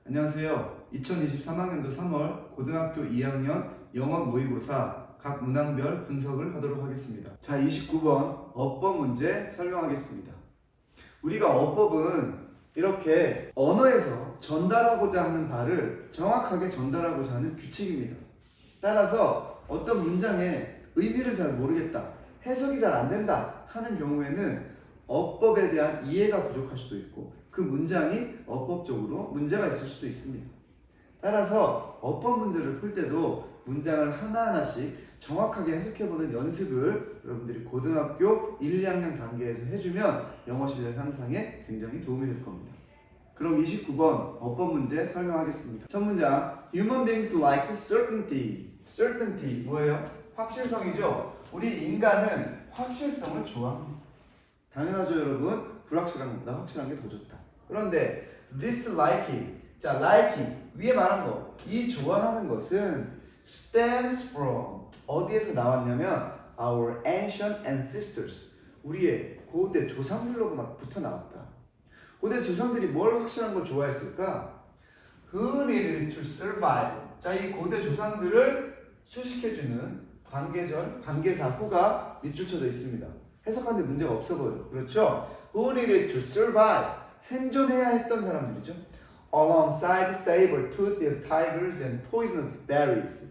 안녕하세요. 2023학년도 3월 고등학교 2학년 영어 모의고사 각 문항별 분석을 하도록 하겠습니다. 자, 29번 어법 문제 설명하겠습니다. 우리가 어법은 이렇게 언어에서 전달하고자 하는 바를 정확하게 전달하고자 하는 규칙입니다. 따라서 어떤 문장의 의미를 잘 모르겠다, 해석이 잘 안 된다 하는 경우에는 어법에 대한 이해가 부족할 수도 있고 그 문장이 어법적으로 문제가 있을 수도 있습니다. 따라서 어법 문제를 풀 때도 문장을 하나하나씩 정확하게 해석해보는 연습을 여러분들이 고등학교 1, 2학년 단계에서 해주면 영어 실력 향상에 굉장히 도움이 될 겁니다. 그럼 29번 어법 문제 설명하겠습니다. 첫 문장, Human beings like certainty. certainty 뭐예요? 확실성이죠. 우리 인간은 확실성을 좋아합니다. 당연하죠, 여러분. 불확실한 것보다 확실한 게 더 좋다. 그런데 this liking, 자, liking 위에 말한 거, 이 좋아하는 것은 stems from 어디에서 나왔냐면 our ancient ancestors, 우리의 고대 조상들로부터 나왔다. 고대 조상들이 뭘 확실한 걸 좋아했을까? Who needed to survive. 자, 이 고대 조상들을 수식해주는 관계절, 관계사 후가 밑줄 쳐져 있습니다. 해석하는데 문제가 없어 보여요. 그렇죠? Who needed to survive. 생존해야 했던 사람들이죠. Alongside saber-toothed tigers and poisonous berries.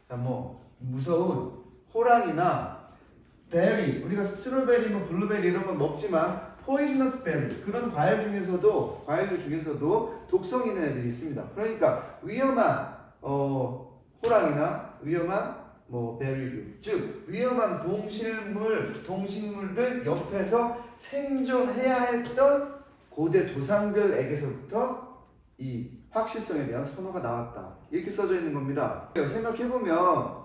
자, 뭐 무서운 호랑이나 베리, 우리가 스트로베리, 뭐 블루베리 이런 건 먹지만 poisonous berry, 그런 과일들 중에서도 독성 있는 애들이 있습니다. 그러니까 위험한 호랑이나 위험한 베리류, 즉 위험한 동식물들 옆에서 생존해야 했던 고대 조상들에게서부터 이 확실성에 대한 선호가 나왔다. 이렇게 써져 있는 겁니다. 생각해보면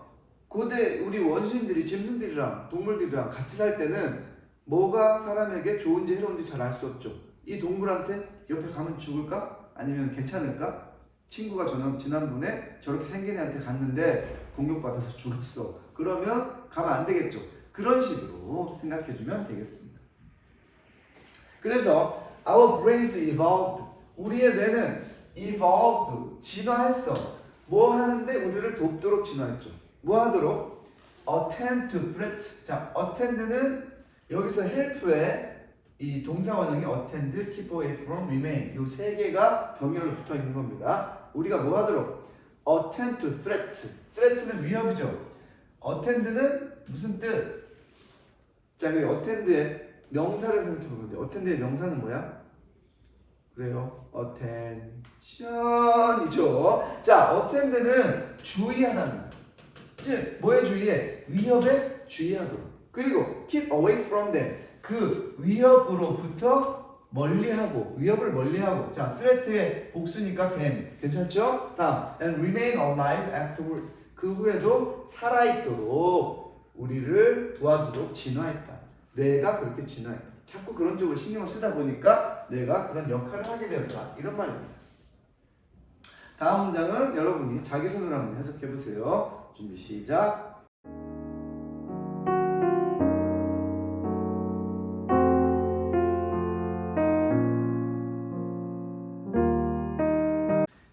고대 우리 원시인들이 짐승들이랑 동물들이랑 같이 살 때는 뭐가 사람에게 좋은지 해로운지 잘 알 수 없죠. 이 동물한테 옆에 가면 죽을까? 아니면 괜찮을까? 친구가 지난번에 저렇게 생긴 애한테 갔는데 공격받아서 죽었어. 그러면 가면 안 되겠죠. 그런 식으로 생각해주면 되겠습니다. 그래서 our brains evolved. 우리의 뇌는 evolved, 진화했어. 뭐 하는데 우리를 돕도록 진화했죠. 뭐 하도록? attend to threats. 자, attend는 여기서 help에 이 동사 원형이 attend, keep away from, remain, 이 세 개가 병렬로 붙어 있는 겁니다. 우리가 뭐 하도록? attend to threats. threat는 위협이죠. attend는 무슨 뜻? 자, 여기 attend의 명사를 생각해 보면 돼. attend의 명사는 뭐야? 그래요. attention이죠. 자, attend는 주의하다는, 즉 뭐에 주의해? 위협에 주의하도록. 그리고 keep away from them, 그 위협으로부터 멀리하고, 위협을 멀리하고. 자, threat의 복수니까 them. 괜찮죠? 다음, and remain alive afterward. 그 후에도 살아있도록 우리를 도와주도록 진화했다. 뇌가 그렇게 진화했다. 자꾸 그런 쪽으로 신경을 쓰다 보니까 뇌가 그런 역할을 하게 되었다. 이런 말입니다. 다음 문장은 여러분이 자기 손으로 한번 해석해 보세요. 준비 시작.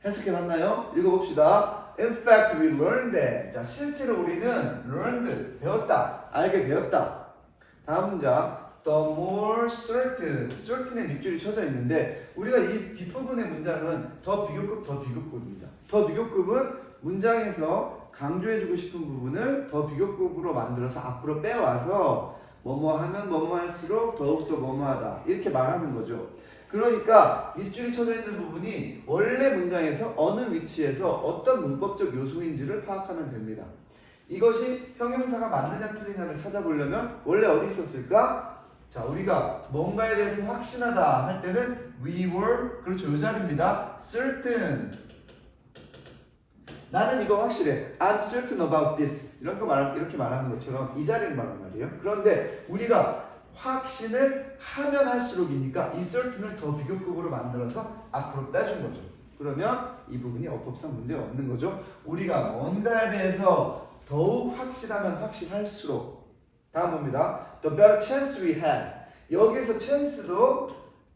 해석해 봤나요? 읽어봅시다. In fact, we learned that. 자, 실제로 우리는 learned, 배웠다, 알게 되었다. 다음 문장. The more certain. certain의 밑줄이 쳐져 있는데 우리가 이 뒷부분의 문장은 더 비교급입니다. 더 비교급은 문장에서 강조해주고 싶은 부분을 더 비교급으로 만들어서 앞으로 빼와서 뭐뭐 하면 뭐뭐 할수록 더욱더 뭐뭐하다, 이렇게 말하는 거죠. 그러니까 밑줄이 쳐져 있는 부분이 원래 문장에서 어느 위치에서 어떤 문법적 요소인지를 파악하면 됩니다. 이것이 형용사가 맞느냐 틀리냐를 찾아보려면 원래 어디 있었을까? 자, 우리가 뭔가에 대해서 확신하다 할 때는 we were, 그렇죠, 이 자리입니다. certain, 나는 이거 확실해, I'm certain about this, 이렇게 말하는 것처럼 이 자리를 말하는 말이에요. 그런데 우리가 확신을 하면 할수록이니까 이 certain을 더 비교급으로 만들어서 앞으로 빼준 거죠. 그러면 이 부분이 어법상 문제가 없는 거죠. 우리가 뭔가에 대해서 더욱 확실하면 확실할수록. 다음 봅니다. The better chance we had. 여기서 chance도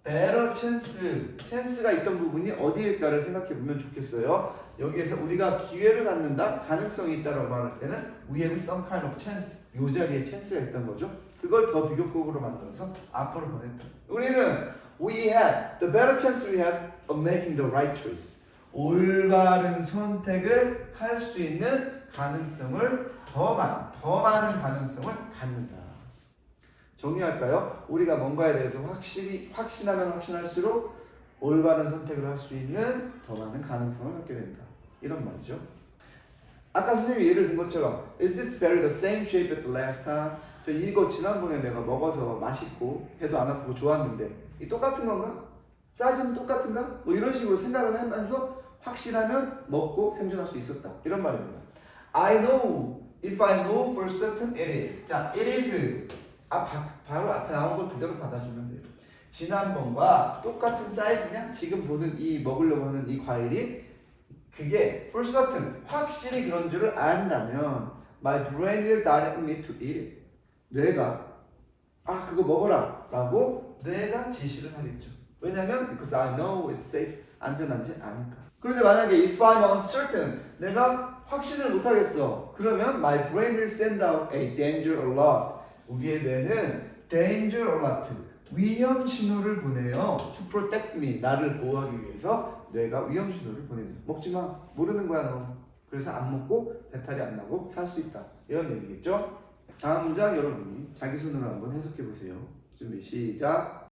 better chance가 있던 부분이 어디일까를 생각해 보면 좋겠어요. 여기에서 우리가 기회를 갖는다, 가능성이 있다라고 말할 때는 we have some kind of chance, 요 자리에 chance가 있던 거죠. 그걸 더 비교급으로 만들어서 앞으로 보냈다. 우리는 we had the better chance we had of making the right choice. 올바른 선택을 할 수 있는 가능성을 더 많은 가능성을 갖는다. 정리할까요? 우리가 뭔가에 대해서 확신하면 확신할수록 올바른 선택을 할 수 있는 더 많은 가능성을 갖게 된다. 이런 말이죠. 아까 선생님이 예를 든 것처럼 Is this berry the same shape as the last time? 저 이거 지난번에 내가 먹어서 맛있고 배도 안 아프고 좋았는데 이 똑같은 건가? 사이즈는 똑같은가? 뭐 이런 식으로 생각을 하면서 확실하면 먹고 생존할 수 있었다. 이런 말입니다. I know, if I know for certain it is. 자, it is. 바로 앞에 나온 걸 그대로 받아주면 돼요. 지난번과 똑같은 사이즈냐? 지금 보는 이 먹으려고 하는 이 과일이 그게 for certain, 확실히 그런 줄을 안다면 my brain will direct me to eat it. 뇌가 그거 먹어라 라고 뇌가 지시를 하겠죠. 왜냐면 because I know it's safe, 안전한지 아니까. 그런데 만약에 if I'm uncertain, 내가 확신을 못하겠어. 그러면 my brain will send out a danger alert. 우리의 뇌는 danger alert, 위험 신호를 보내요. to protect me, 나를 보호하기 위해서 뇌가 위험 신호를 보냅니다. 먹지 마, 모르는 거야 너. 그래서 안 먹고 배탈이 안 나고 살 수 있다. 이런 얘기겠죠. 다음 문장 여러분이 자기 손으로 한번 해석해 보세요. 준비 시작.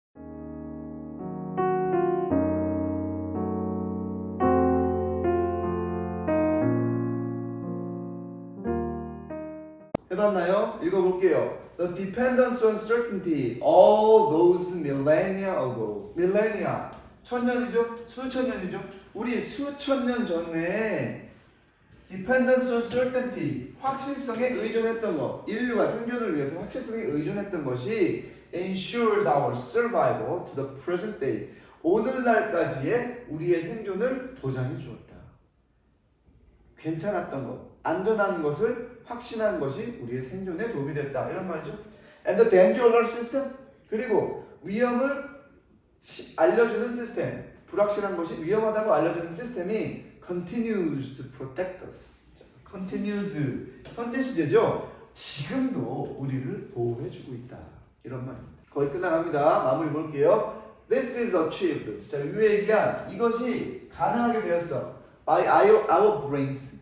해봤나요? 읽어볼게요. The dependence on certainty all those millennia ago. millennia, 천년이죠? 수천 년이죠? 우리 수천 년 전에 dependence on certainty, 확실성에 의존했던 것, 인류가 생존을 위해서 확실성에 의존했던 것이 ensured our survival to the present day. 오늘날까지의 우리의 생존을 보장해 주었다. 괜찮았던 것, 안전한 것을 확신한 것이 우리의 생존에 도움이 됐다. 이런 말이죠. And the danger alert system, 그리고 위험을 알려주는 시스템, 불확실한 것이 위험하다고 알려주는 시스템이 continues to protect us. continues, 현재 시제죠. 지금도 우리를 보호해주고 있다. 이런 말입니다. 거의 끝나갑니다. 마무리 볼게요. This is achieved. 자, 위에 얘기한 이것이 가능하게 되었어. By our brains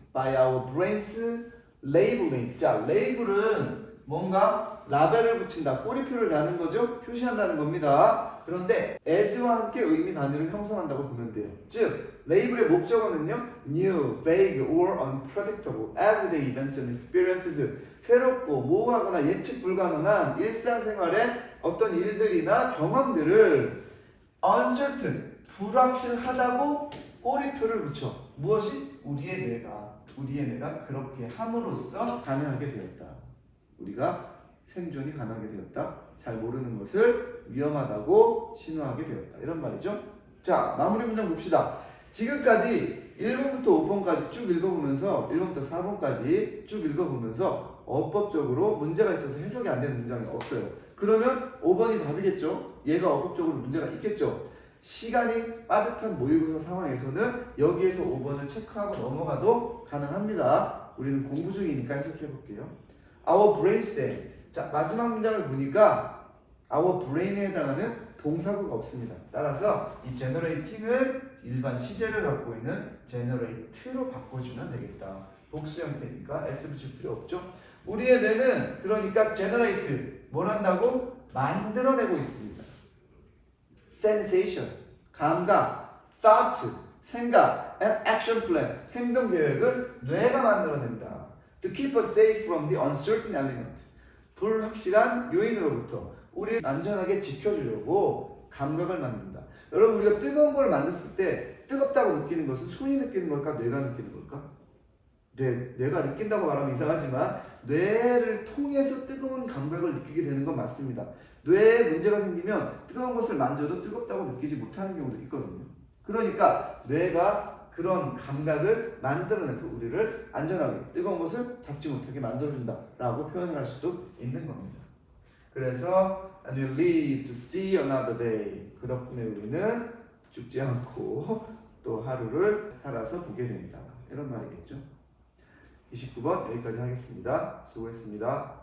labeling. 자, 레이블은 뭔가 라벨을 붙인다, 꼬리표를 다는 거죠. 표시한다는 겁니다. 그런데 as와 함께 의미 단위를 형성한다고 보면 돼요. 즉, 레이블의 목적어는요, new, vague, or unpredictable, everyday events and experiences. 새롭고 모호하거나 예측 불가능한 일상생활의 어떤 일들이나 경험들을 uncertain, 불확실하다고 꼬리표를 붙여. 무엇이? 우리의 뇌가 그렇게 함으로써 가능하게 되었다. 우리가 생존이 가능하게 되었다. 잘 모르는 것을 위험하다고 신호하게 되었다. 이런 말이죠. 자, 마무리 문장 봅시다. 지금까지 1번부터 5번까지 쭉 읽어보면서 1번부터 4번까지 쭉 읽어보면서 어법적으로 문제가 있어서 해석이 안 되는 문장이 없어요. 그러면 5번이 답이겠죠. 얘가 어법적으로 문제가 있겠죠. 시간이 빠듯한 모의고사 상황에서는 여기에서 5번을 체크하고 넘어가도 가능합니다. 우리는 공부 중이니까 해석해 볼게요. Our brainstem. 자, 마지막 문장을 보니까 our brain에 해당하는 동사구가 없습니다. 따라서 이 generating을 일반 시제를 갖고 있는 generate로 바꿔주면 되겠다. 복수 형태니까 s 붙일 필요 없죠. 우리의 뇌는 그러니까 generate, 뭘 한다고? 만들어내고 있습니다. sensation, 감각, thought, 생각, and action plan, 행동 계획을 뇌가 만들어낸다. To keep us safe from the uncertain element, 불확실한 요인으로부터 우리를 안전하게 지켜주려고 감각을 만든다. 여러분, 우리가 뜨거운 걸 만졌을 때 뜨겁다고 느끼는 것은 손이 느끼는 걸까? 뇌가 느끼는 걸까? 뇌가 느낀다고 말하면 이상하지만 뇌를 통해서 뜨거운 감각을 느끼게 되는 건 맞습니다. 뇌에 문제가 생기면 뜨거운 것을 만져도 뜨겁다고 느끼지 못하는 경우도 있거든요. 그러니까 뇌가 그런 감각을 만들어내서 우리를 안전하게 뜨거운 것을 잡지 못하게 만들어준다 라고 표현을 할 수도 있는 겁니다. 그래서 and we live to see another day. 그 덕분에 우리는 죽지 않고 또 하루를 살아서 보게 됩니다. 이런 말이겠죠. 29번 여기까지 하겠습니다. 수고했습니다.